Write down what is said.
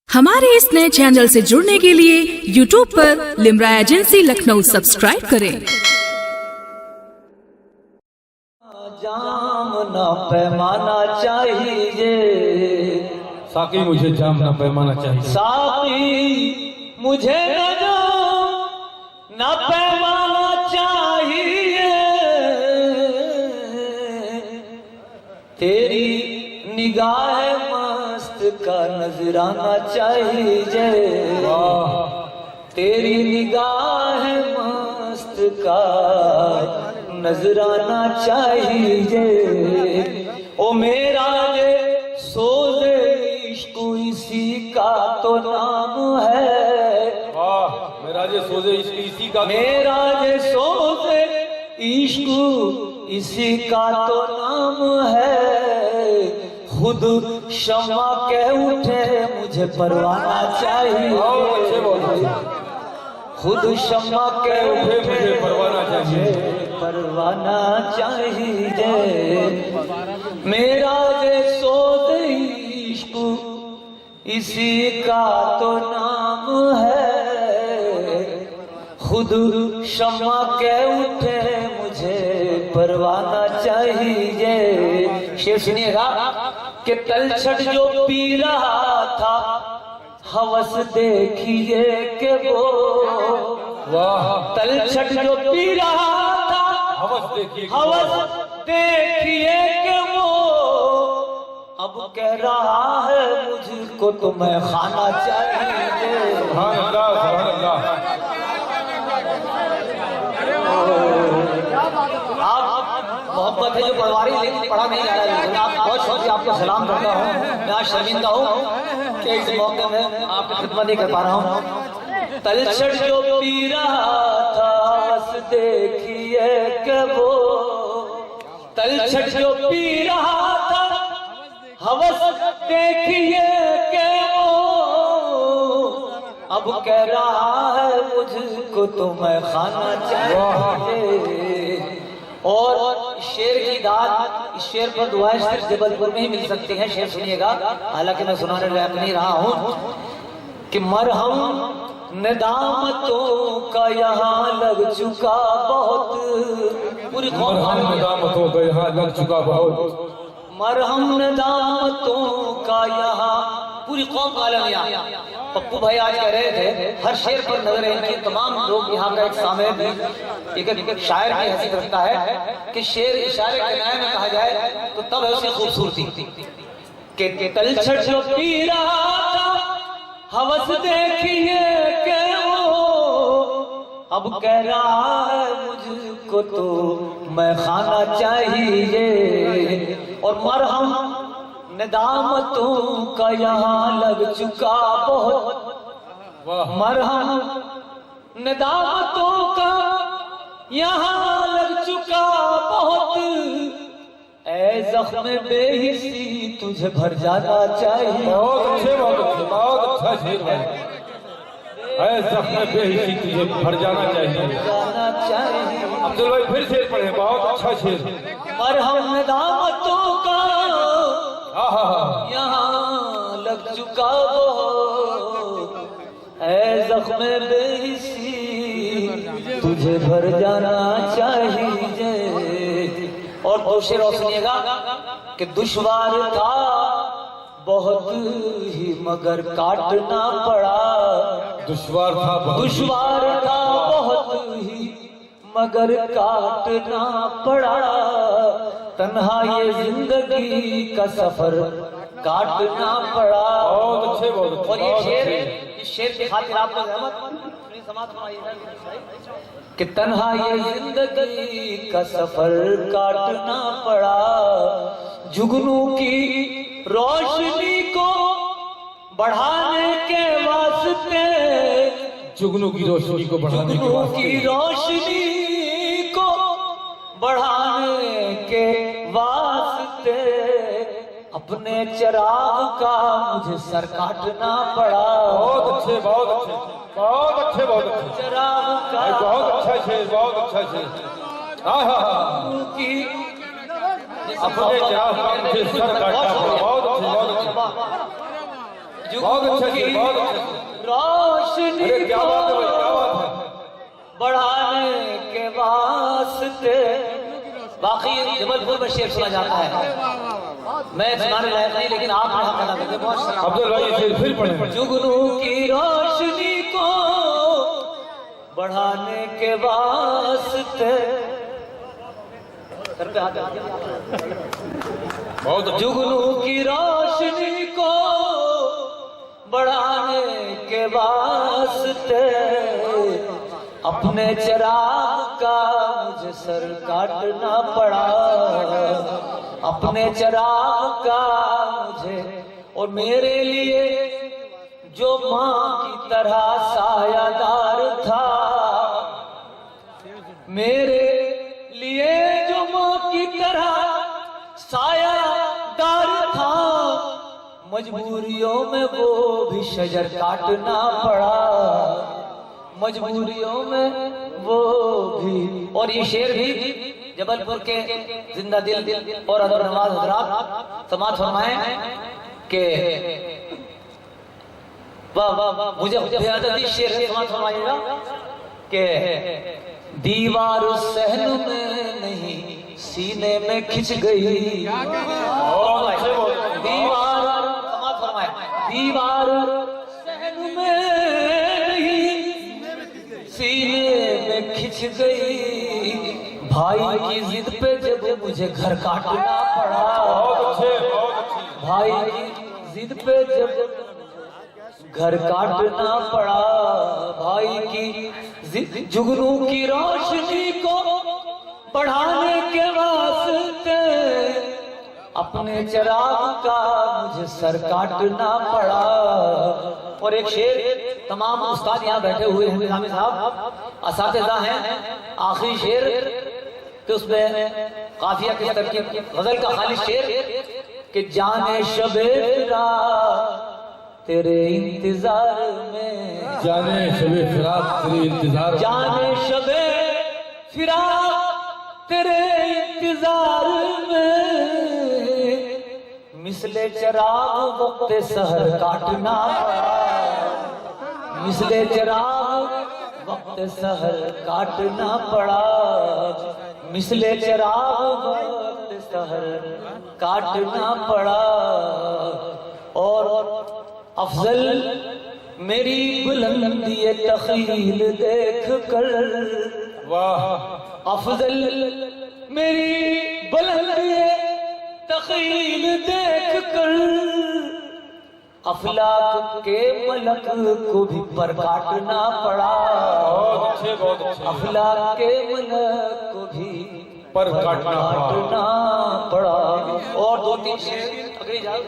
हमारे इस नए चैनल से जुड़ने के लिए YouTube पर लिम्रा एजेंसी लखनऊ सब्सक्राइब करें। जाम ना पैमाना चाहिए, साकी मुझे जाम ना पैमाना चाहिए। साकी मुझे न जाम ना पैमाना चाहिए, तेरी निगाह मस्त का नजराना चाहिए, तेरी निगाह मस्त का नजराना चाहिए। ओ मेरा ये सोज़े इश्क इसी का तो नाम है, मेरा जे सोजे इश्क इसी का, मेरा ये सोज़े इश्क इसी का तो नाम है। खुद शमा कह उठे मुझे परवाना चाहिए, खुद शमा कह उठे मुझे परवाना चाहिए, परवाना चाहिए। मेरा ये सोज़े इश्क इसी का तो नाम है। खुद शमा कह उठे मुझे परवाना चाहिए। शेर सुनिएगा कि तलछट जो पी रहा था हवस देखिए के वो, वाह तलछट जो पी रहा था हवस देखिए, हवस देखिए के वो अब कह रहा है मुझको तो मैं खाना चाहिए। सुभान अल्लाह, सुभान अल्लाह। आप मोहब्बत है जो पढ़वारी लेकिन पढ़ा नहीं जा रहा है, आप बहुत शौक से आपको सलाम करता हूँ। मैं आज शर्मिंदा हूँ कि इस मौके में आपकी खिदमत नहीं कर पा रहा हूँ। तलछट जो पी रहा था बस देखिए के वो, तलछट जो पी रहा था हवस देखिए के वो अब कह रहा है मुझको तो मैं खाना चाहिए। और शेर की दाद, इस शेर पर दुआएं सिर्फ जबलपुर में ही मिल सकती हैं। शेर सुनिएगा, हालांकि मैं सुनाने लायक नहीं रहा हूँ कि मरहम नदामतों का यहाँ लग चुका बहुत, पूरी कौम नदामतों का यहाँ लग चुका बहुत, मरहम नदामतों का यहाँ, पूरी कौम का आलम यहाँ। पप्पू भाई आज कह रहे थे हर शेर पर नजर है इनकी, तमाम लोग यहाँ का एक सामने भी एक शायर की हैसियत रखता है कि शेर इशारे के न्याय में कहा जाए तो तब है उसकी खूबसूरती। कि तलछट जो पी रहा था हवस देखिए के वो अब कह रहा है मुझको तो मैं खाना चाहिए। और मरहम नदामतों का यहाँ लग चुका बहुत, मरहम नदामतों का यहाँ लग चुका बहुत, ऐ जख्म बेहिसी तुझे भर जाना चाहिए। बहुत अच्छे, बहुत अच्छे, बहुत अच्छा शेर भाई। ऐ जख्म बेहिसी तुझे भर जाना चाहिए, जाना चाहिए। अब्दुल भाई फिर शेर पढ़े, बहुत अच्छा शेर। मरहम नदामतों का हाँ, यहाँ लग चुका बहुत, ऐ जख्म बेहिसी तुझे भर जाना चाहिए। और शेर और सुनिएगा कि दुश्वार था बहुत ही मगर काटना पड़ा, दुश्वार था बहुत, दुश्वार था बहुत ही मगर काटना पड़ा, तन्हा ये जिंदगी का सफर काटना पड़ा। बहुत अच्छे, बहुत अच्छे। और ये शेर, इस शेर की खातिर आपको कि तन्हा ये जिंदगी का सफर काटना पड़ा, जुगनू की रोशनी को बढ़ाने के वास्ते, जुगनू की रोशनी को बढ़ाने के जुगनू वास्ते, की रोशनी को बढ़ाने के वास्ते अपने चिराग का मुझे सर काटना पड़ा। बहुत अच्छे, बहुत अच्छे, बहुत अच्छे, बहुत अच्छे, चिराग का बहुत अच्छा शेर, बहुत अच्छा शेर। हाँ की अपने चिराग का मुझे सर काटना पड़ा, बहुत अच्छे, बहुत अच्छे। बहुत अच्छा जुगनू शेर, की बहुत अच्छा। रोशनी अरे क्या बात है भाई, क्या बात है। बढ़ाने के वास्ते बाकी जबलपुर में शेर सुना जाता है, मैं सुनाने लायक नहीं, लेकिन आप हक अदा करते, बहुत शर्म। अब्दुल भाई ये शेर फिर पढ़े। जुगनू की रोशनी को बढ़ाने के वास्ते सर पे हाथ बहुत अच्छा। जुगनू की रोशनी को बढ़ाने के वास्ते अपने चिराग का मुझे सर काटना पड़ा, अपने चिराग का मुझे, और मेरे लिए जो माँ की तरह सायादार था, मेरे लिए जो माँ की तरह सायादार था, मजबूरियों में वो भी शजर काटना पड़ा, मजबूरियों में वो भी। और ये शेर भी जबलपुर के जिंदा दिल और अदर नवाज हजरात समाज फरमाए कि वाह वाह वाह, मुझे बेअदबी शेर है, समाज फरमाइएगा कि दीवार सहन में नहीं सीने में खिंच गई, दीवार समाज फरमाए, दीवार सहन में नहीं सीने में खिंच गई, भाई की जिद पे जब मुझे घर काटना पड़ा, बहुत अच्छे, बहुत अच्छे। भाई की जिद पे जब घर काटना पड़ा, भाई की जिद, जुगनू की रोशनी को बढ़ाने के वास्ते अपने चिराग का मुझे सर काटना पड़ा। और एक शेर, तमाम उस्ताद यहाँ बैठे हुए हैं, निजामी साहब असातिज़ा हैं, आखिरी शेर कि उसमें काफिया की तरकीब गजल का खाली शेर कि जाने शबे फिराक तेरे इंतजार में, जाने शबे फिराक तेरे इंतजार में, जाने शबे फिराक तेरे इंतजार में, मिसले चिराग वक्त सहर काटना पड़ा, मिसले चिराग वक्त सहर काटना पड़ा, मिसले चिराग वक्त सहर काटना पड़ा। और अफजल मेरी बुलंदी तखील देख कर, वाह, अफजल मेरी बुलंदी तखील देख कर, अफलाक के मलक को भी पर काटना पड़ा, बहुत अच्छे, बहुत अच्छे। अफलाक के मलक को भी पर काटना पड़ा। और दो तीन शेर अगली जाओ।